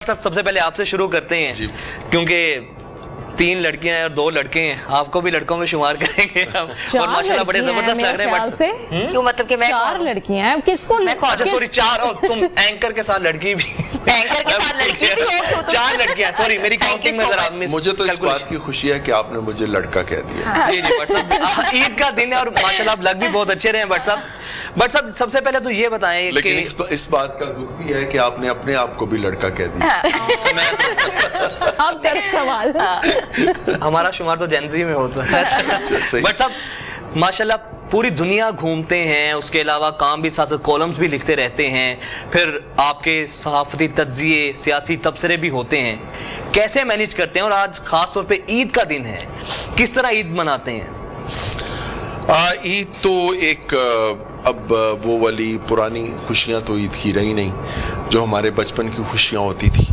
सबसे पहले आपसे शुरू करते हैं जी, क्योंकि 3 लड़कियां हैं और 2 लड़के हैं, आपको भी लड़कों में शुमार करेंगे हम। और माशाल्लाह बड़े जबरदस्त लग रहे हैं। क्यों मतलब कि मैं 4 लड़कियां हैं, किसको अच्छा सॉरी 4 हो तुम, एंकर के साथ लड़की भी, एंकर के साथ लड़की भी हो, 4 लड़कियां, सॉरी मेरी काउंटिंग में जरा मिस। मुझे तो इस बात की खुशी है कि आपने मुझे लड़का कह दिया। जी जी बट साहब ईद का दिन है और माशाल्लाह आप लग भी बहुत अच्छे रहे हैं बट साहब सबसे पहले तो ये बताएं लेकिन इस बात का दुख भी है कि आपने अपने आप को भी लड़का कह दिया। अब तक सवाल हमारा शुमार तो जेंजी में होता है। बट साहब माशाल्लाह पूरी दुनिया घूमते हैं, उसके अलावा काम भी साथ कॉलम्स भी लिखते रहते हैं, फिर आपके सहाफती तज्जिए सियासी तबसरे भी होते हैं, कैसे मैनेज करते हैं? और आज खास तौर पे ईद का दिन है, किस तरह ईद मनाते हैं? ईद तो एक अब वो वाली पुरानी खुशियाँ तो ईद की रही नहीं, जो हमारे बचपन की खुशियाँ होती थी।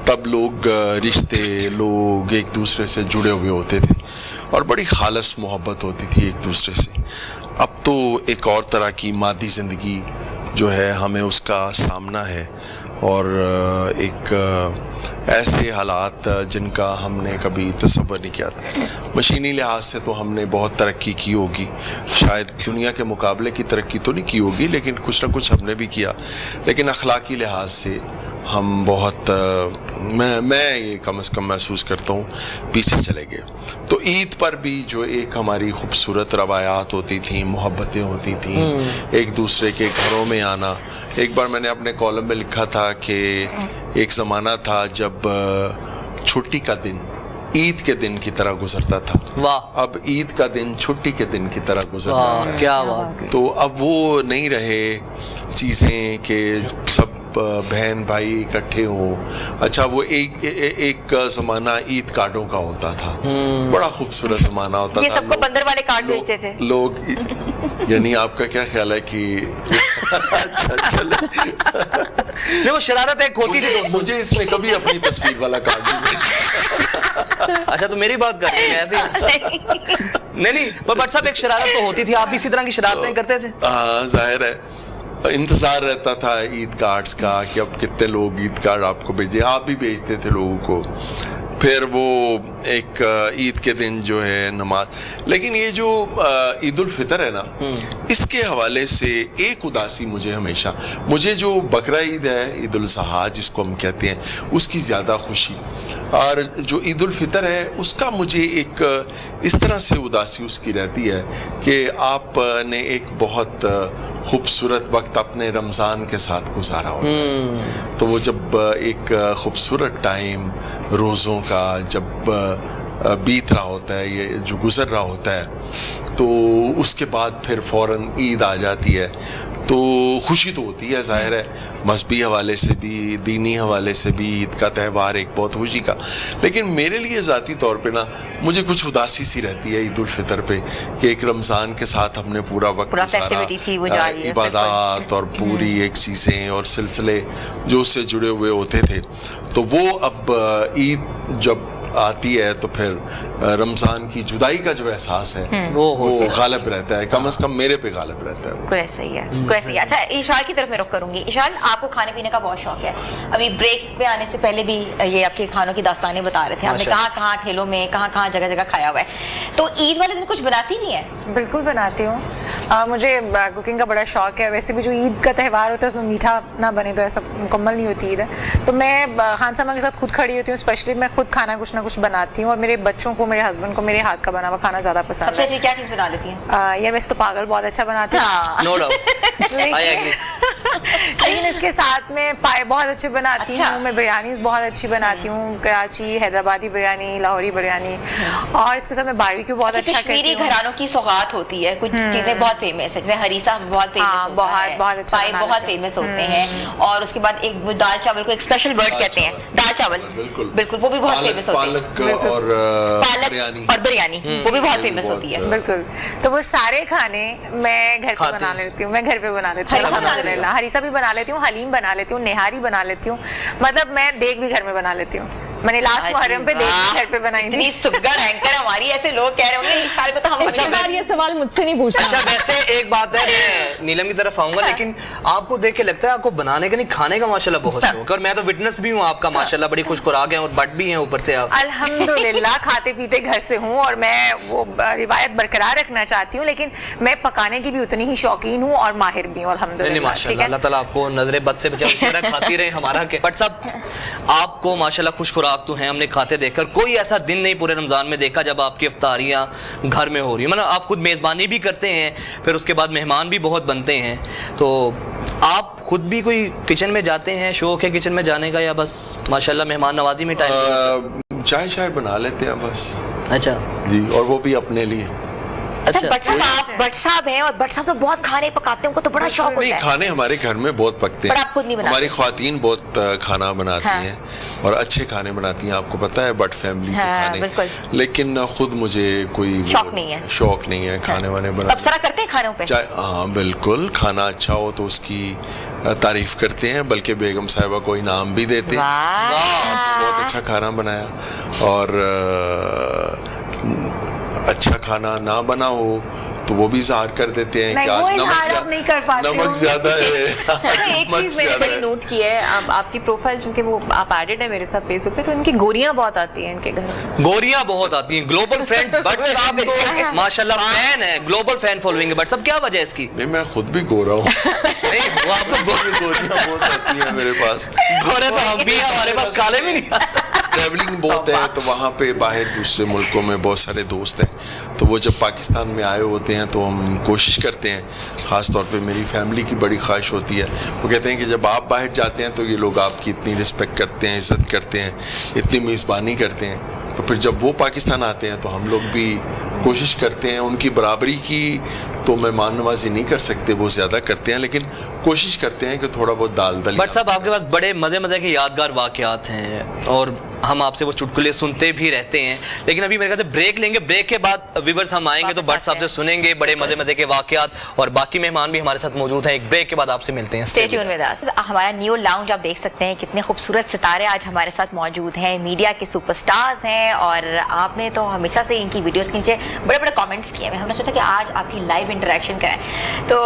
तब लोग रिश्ते लोग एक दूसरे से जुड़े हुए होते थे और बड़ी खालस मोहब्बत होती थी एक दूसरे से। अब तो एक और तरह की मादी ज़िंदगी जो है हमें उसका सामना है और एक ऐसे हालात जिनका हमने कभी तसव्वुर नहीं किया था। मशीनी लिहाज से तो हमने बहुत तरक्की की होगी, शायद दुनिया के मुकाबले की तरक्की तो नहीं की होगी, लेकिन कुछ ना कुछ हमने भी किया। लेकिन अखलाकी लिहाज से हम बहुत मैं ये कम से कम महसूस करता हूँ पीछे चले गए। तो ईद पर भी जो एक हमारी खूबसूरत रवायात होती थी, मोहब्बतें होती थी, एक दूसरे के घरों में आना। एक बार मैंने अपने कॉलम में लिखा था कि एक ज़माना था जब छुट्टी का दिन ईद के दिन की तरह गुजरता था। वाह। अब ईद का दिन छुट्टी के दिन की तरह गुजर रहा है। क्या बात। तो अब वो नहीं रहे चीज़ें कि सब बहन भाई इकट्ठे हों। अच्छा वो एक ज़माना ईद कार्डों का होता था, बड़ा खूबसूरत ज़माना होता था। ये सबको बंदर वाले कार्ड भेजते थे लोग। यानी आपका क्या ख्याल है कि अच्छा नहीं वो शरारत एक होती थी। मुझे इसने कभी अपनी तस्वीर वाला कार्ड नहीं भेजा। अच्छा तो मेरी बात कर रहे हैं नहीं बट साहब एक शरारत तो होती थी, आप भी इसी तरह की शरारतें करते थे? हाँ जाहिर है, इंतजार रहता था ईद कार्ड्स का कि अब कितने लोग ईद कार्ड आपको भेजे, आप भी भेजते थे लोगों को। फिर वो एक ईद के दिन जो है नमाज। लेकिन ये जो ईद उल फितर है ना, इसके हवाले से एक उदासी मुझे हमेशा, मुझे जो बकरा ईद है, ईद उल ज़हा जिसको हम कहते हैं, उसकी ज़्यादा खुशी। और जो ईद उल फितर है उसका मुझे एक इस तरह से उदासी उसकी रहती है कि आपने एक बहुत खूबसूरत वक्त अपने रमज़ान के साथ गुजारा होता है। तो वो जब एक खूबसूरत टाइम रोज़ों का जब बीत रहा होता है, ये जो गुज़र रहा होता है, तो उसके बाद फिर फ़ौरन ईद आ जाती है, तो खुशी तो होती है ज़ाहिर है, मजहबी हवाले से भी दीनी हवाले से भी ईद का त्यौहार एक बहुत खुशी का। लेकिन मेरे लिए ज़ाती तौर पे ना मुझे कुछ उदासी सी रहती है ईद उल फितर पे कि एक रमज़ान के साथ हमने पूरा वक्त गुजारा, इबादत और पूरी एक चीज़ें और सिलसिले जो उससे जुड़े हुए होते थे। तो वो अब ईद जब आती है तो फिर रमज़ान की जुदाई का जो एहसास है वो गालिब रहता है, कम से कम मेरे पे गालिब रहता है। कोई सही है। अच्छा इशाल की तरफ मैं रुख करूंगी। इशाल, आपको खाने पीने का बहुत शौक है, अभी ब्रेक पे आने से पहले भी ये आपके खानों की दास्तानें बता रहे थे, आपने कहाँ ठेलों में कहाँ जगह जगह खाया हुआ है। तो ईद वाले दिन कुछ बनाती भी है? बिल्कुल बनाती हूँ, मुझे कुकिंग का बड़ा शौक है। वैसे भी जो ईद का त्यौहार होता है उसमें मीठा ना बने तो ऐसा मुकम्मल नहीं होती ईद है। तो मैं खानसामा के साथ खुद खड़ी होती हूँ, स्पेशली मैं खुद खाना कुछ ना कुछ बनाती हूँ और मेरे बच्चों को, मेरे हस्बैंड को मेरे हाथ का बना हुआ खाना ज्यादा पसंद है। सबसे अच्छी क्या चीज बना लेती हैं? यार वैसे तो पागल बहुत अच्छा बनाते हैं, नो डाउट, लेकिन इसके साथ में पाए बहुत अच्छे बनाती हूँ। मैं बिरयानी बहुत अच्छी बनाती हूँ, कराची हैदराबादी बिरयानी, लाहौरी बिरयानी, और इसके साथ मैं बारबेक्यू बहुत अच्छा करती हूँ। कश्मीरी घरानों की सौगात होती है, कुछ चीजें बहुत फेमस है, जैसे हरीसा बहुत फेमस होता है, पाए बहुत फेमस होते हैं, और उसके बाद एक दाल चावल को एक स्पेशल वर्ड कहते हैं, दाल चावल, बिल्कुल वो भी बहुत फेमस होती है। पालक और बिरयानी वो भी बहुत फेमस होती है। बिल्कुल, तो वो सारे खाने मैं घर पे बना लेती हूँ, मैं घर पे बना लेती हूँ। हरीसा भी बना लेती हूँ, हलीम बना लेती हूँ, निहारी बना लेती हूँ, मतलब मैं देग भी घर में बना लेती हूँ। मैंने लास्ट मुहर्रम पे देखी, घर पे बनाई थी। इतनी सुगर एंकर हमारी, ऐसे लोग कह रहे होंगे इशारे को तो हम अच्छा, बार ये सवाल मुझसे नहीं पूछना। अच्छा वैसे एक बात है, मैं नीलम की तरफ आऊंगा, लेकिन आपको देख के लगता है आपको बनाने का नहीं खाने का माशाल्लाह बहुत शौक है, और मैं तो विटनेस भी हूँ आपका माशाल्लाह, बड़ी खुश खुराक है और बट भी हैं ऊपर से आप। अल्हम्दुलिल्लाह खाते पीते घर से हूँ और मैं वो रिवायत बरकरार रखना चाहती हूँ, लेकिन मैं पकाने की भी उतनी ही शौकीन हूँ और माहिर भी हूँ अल्हम्दुलिल्लाह। ठीक है, अल्लाह ताला आपको नजरे बद से बचाए, उसी तरह खाती रहे हमारा के। बट सब आपको माशाल्लाह खुश खुराक तो हैं, हमने खाते देखकर कोई ऐसा दिन नहीं पूरे रमजान में देखा जब आपकी इफ्तारियां घर में हो रही है, मतलब आप खुद मेजबानी भी करते हैं, फिर उसके बाद मेहमान भी बहुत बनते हैं, तो आप खुद भी कोई किचन में जाते हैं, शौक है किचन में जाने का, या बस माशाल्लाह मेहमान नवाजी में टाइम? चाय शाय बना लेते हैं बस। अच्छा जी, और वो भी अपने लिए। अच्छा भट्ट साहब, आप भट्ट साहब हैं और भट्ट साहब तो बहुत खाने पकाते हैं, उनको तो बड़ा शौक नहीं, होता है। खाने हमारे घर में बहुत पकते हैं, पर आप खुद नहीं बनाते? हमारी ख्वातीन बहुत खाना बनाती हाँ। हैं और अच्छे खाने बनाती हैं, आपको पता है बट फैमिली के हाँ, खाने। बिल्कुल। लेकिन खुद मुझे कोई शौक नहीं है। शौक नहीं है खाने वाने बनाने। तबसरा करते हैं खानों पे? चाहे हाँ बिल्कुल, खाना अच्छा हो तो उसकी तारीफ करते हैं, बल्कि बेगम साहिबा को इनाम भी देते हैं, वाह। बहुत अच्छा खाना बनाया। और अच्छा खाना ना बना हो तो वो भी इज़हार कर देते हैं कि आज नहीं कर पाती नमक ज्यादा है। एक चीज मैंने बड़ी नोट की है, आपकी प्रोफाइल चूंकि वो आप एडेड है मेरे साथ फेसबुक पे, तो इनकी गोरियां बहुत आती हैं इनके घर। गोरियां बहुत आती हैं, ग्लोबल फ्रेंड्स बट साहब तो माशाल्लाह फैन है, ग्लोबल फैन फॉलोइंग है। बट सब क्या वजह है इसकी? नहीं, मैं खुद भी गोरा हूँ। नहीं वो आप तो गोरियां बहुत आती हैं मेरे पास। गोरे तो हम भी हैं, हमारे पास काले भी नहीं। ट्रैवलिंग बहुत है तो वहाँ पे बाहर दूसरे मुल्कों में बहुत सारे दोस्त हैं, तो वो जब पाकिस्तान में आए होते हैं तो हम कोशिश करते हैं, ख़ास तौर पे मेरी फैमिली की बड़ी ख्वाहिश होती है, वो कहते हैं कि जब आप बाहर जाते हैं तो ये लोग आपकी इतनी रिस्पेक्ट करते हैं, इज़्ज़त करते हैं, इतनी मेज़बानी करते हैं, तो फिर जब वो पाकिस्तान आते हैं तो हम लोग भी कोशिश करते हैं उनकी बराबरी की। तो मेहमान नवाजी नहीं कर सकते, वो ज़्यादा करते हैं, लेकिन कोशिश करते हैं कि थोड़ा बहुत दाल दल। बट साहब आपके पास बड़े मज़े मज़े के यादगार वाक़यात हैं और हम आपसे वो चुटकुले सुनते भी रहते हैं, लेकिन अभी मेरे ख्याल से ब्रेक लेंगे, ब्रेक के बाद व्यूअर्स हम आएंगे तो भट्ट साहब से सुनेंगे बड़े मज़े मज़े के वाक़यात, और बाकी मेहमान भी हमारे साथ मौजूद हैं। एक ब्रेक के बाद आपसे मिलते हैं। Stay tune with us. हमारा न्यू लाउंज आप देख सकते हैं, कितने खूबसूरत सितारे आज हमारे साथ मौजूद हैं, मीडिया के सुपरस्टार्स हैं, और आपने तो हमेशा से इनकी वीडियोस के नीचे बड़े बड़े कमेंट्स किए हैं। हमने सोचा कि आज आपकी लाइव इंटरेक्शन कराएं, तो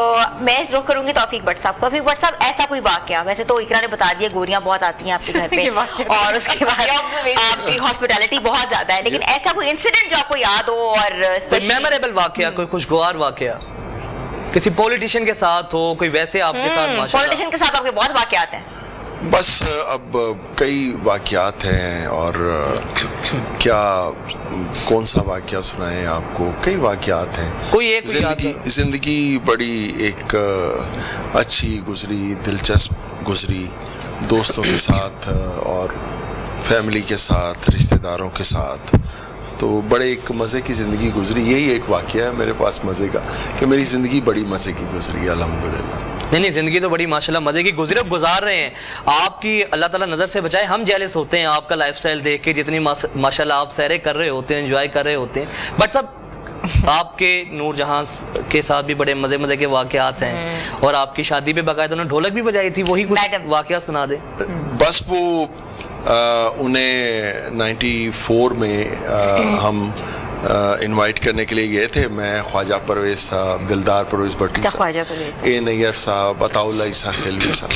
मैं रुख करूंगी तौफीक भट्ट साहब को। तौफीक भट्ट साहब, ऐसा कोई वाकया, वैसे तो इकरा ने बता दिया गोरियां बहुत आती हैं आपके घर पे और उसके बाद आपकी हॉस्पिटैलिटी बहुत ज्यादा है, लेकिन ऐसा कोई इंसिडेंट जो आपको याद हो और मेमोरेबल वाकया, कोई खुशगवार वाकया किसी पॉलिटिशियन के साथ हो, कोई वैसे आपके साथ? माशाल्लाह पॉलिटिशियन के साथ आपके बहुत वाकयात हैं। बस अब कई वाक़यात हैं और क्या कौन सा वाक़या सुनाएं आपको, कई वाक़यात हैं। कोई एक ज़िंदगी बड़ी एक अच्छी गुजरी, दिलचस्प गुजरी, दोस्तों के साथ और फैमिली के साथ, रिश्तेदारों के साथ, तो बड़े एक मज़े की ज़िंदगी गुजरी। यही एक वाक़या है मेरे पास मज़े का कि मेरी ज़िंदगी बड़ी मज़े की गुजरी अल्हम्दुलिल्लाह। नहीं, ज़िंदगी तो बड़ी माशाल्लाह मज़े की गुजार रहे हैं। आपकी अल्लाह ताला नज़र से बचाए, हम जेलस होते हैं आपका लाइफस्टाइल देख के, जितनी माशाल्लाह आप सैरें कर रहे होते हैं, एंजॉय कर रहे होते हैं। बट सब आपके नूरजहां के साथ भी बड़े मज़े मज़े के वाक़यात हैं, और आपकी शादी पे बाकायदा उन्होंने ढोलक भी बजाई थी, वही कुछ वाक़या सुना दे। बस वो उन्हें 94 में हम इनवाइट करने के लिए गए थे, मैं ख्वाजा परवेज़ साहब, दिलदार परवेज़ भट्टी साहब, ए नैयर साहब, अताउल्लाह ईसा खिलवी साहब,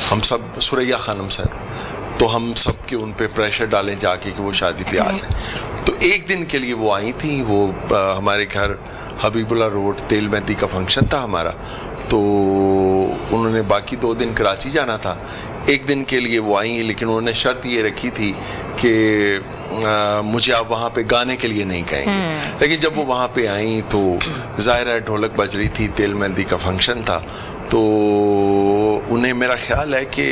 हम सब, सुरैया खानम साहब, तो हम सब के उन पे प्रेशर डालें जाके कि वो शादी पे आ जाए। तो एक दिन के लिए वो आई थी, वो हमारे घर हबीबुल्ला रोड तेल मेहंदी का फंक्शन था हमारा, तो उन्होंने बाकी 2 दिन कराची जाना था, एक दिन के लिए वो आई, लेकिन उन्होंने शर्त ये रखी थी कि मुझे आप वहाँ पे गाने के लिए नहीं कहेंगे। लेकिन जब वो वहाँ पे आई तो ज़ाहिर है ढोलक बज रही थी, तेल मेहंदी का फंक्शन था, तो उन्हें, मेरा ख्याल है कि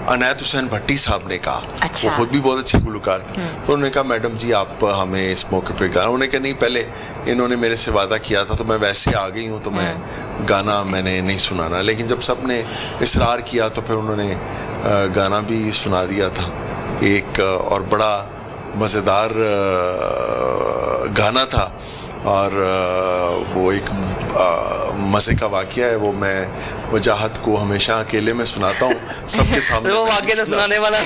अनायत हुसैन भट्टी साहब ने कहा, अच्छा। वो खुद भी बहुत अच्छे गुलकार थे, तो उन्होंने कहा मैडम जी आप हमें इस मौके पे गाना। उन्होंने कहा नहीं, पहले इन्होंने मेरे से वादा किया था तो मैं वैसे आ गई हूँ, तो मैं गाना मैंने नहीं सुनाना, लेकिन जब सब ने इसरार किया तो फिर उन्होंने गाना भी सुना दिया था एक, और बड़ा मज़ेदार गाना था, और वो एक मज़े का वाक़या है, वो मैं वजाहत को हमेशा अकेले में सुनाता हूँ سب کے سامنے وہ واقعہ تو سنانے والا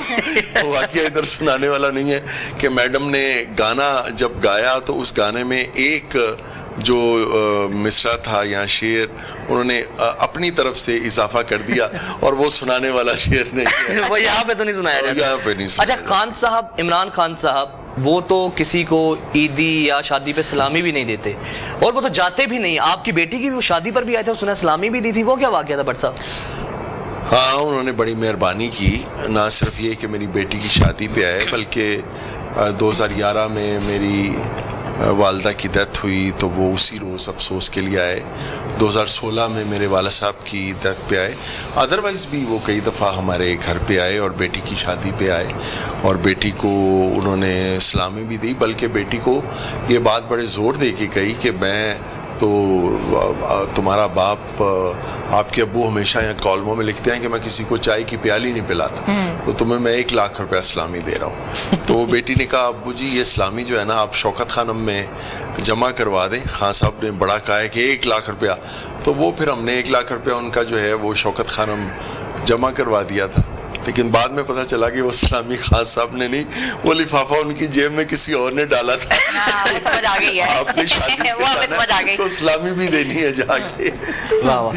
وہ واقعہ ادھر سنانے والا نہیں ہے کہ میڈم نے گانا جب گایا تو اس گانے میں ایک جو مصرع تھا یا شعر انہوں نے اپنی طرف سے اضافہ کر دیا اور وہ سنانے والا شعر نے وہ یہاں پہ تو نہیں سنایا جاتا. یہاں پہ نہیں سنایا اچھا خان صاحب، عمران خان صاحب وہ تو کسی کو عیدی یا شادی پہ سلامی بھی نہیں دیتے اور وہ تو جاتے بھی نہیں. آپ کی بیٹی کی بھی وہ شادی پر بھی آئے تھے، اس نے سلامی بھی دی تھی، وہ کیا واقعہ تھا بٹ صاحب؟ ہاں انہوں نے بڑی مہربانی کی. نہ صرف یہ کہ میری بیٹی کی شادی پہ آئے بلکہ 2011 میں میری والدہ کی ڈیتھ ہوئی تو وہ اسی روز افسوس کے لیے آئے. 2016 میں میرے والد صاحب کی ڈیتھ پہ آئے. ادروائز بھی وہ کئی دفعہ ہمارے گھر پہ آئے اور بیٹی کی شادی پہ آئے اور بیٹی کو انہوں نے سلامی بھی دی، بلکہ بیٹی کو یہ بات بڑے زور دے کے کہی کہ میں تو تمہارا باپ، آپ کے ابو ہمیشہ یہاں کالموں میں لکھتے ہیں کہ میں کسی کو چائے کی پیالی نہیں پلاتا، تو تمہیں میں 1 لاکھ روپیہ اسلامی دے رہا ہوں. تو وہ بیٹی نے کہا ابو جی یہ اسلامی جو ہے نا آپ شوکت خانم میں جمع کروا دیں. خان صاحب نے بڑا کہا ہے کہ 1 لاکھ روپیہ. تو وہ پھر ہم نے 1 لاکھ روپیہ ان کا جو ہے وہ شوکت خانم جمع کروا دیا تھا. لیکن بعد میں پتہ چلا کہ وہ اسلامی خان صاحب نے نہیں، وہ لفافہ ان کی جیب میں کسی اور نے ڈالا تھا. وہ سمجھ آ گئی ہے آپ نے شادی وہ ہمیں سمجھ آ گئی. تو اسلامی بھی دینی ہے جا کے. واہ واہ.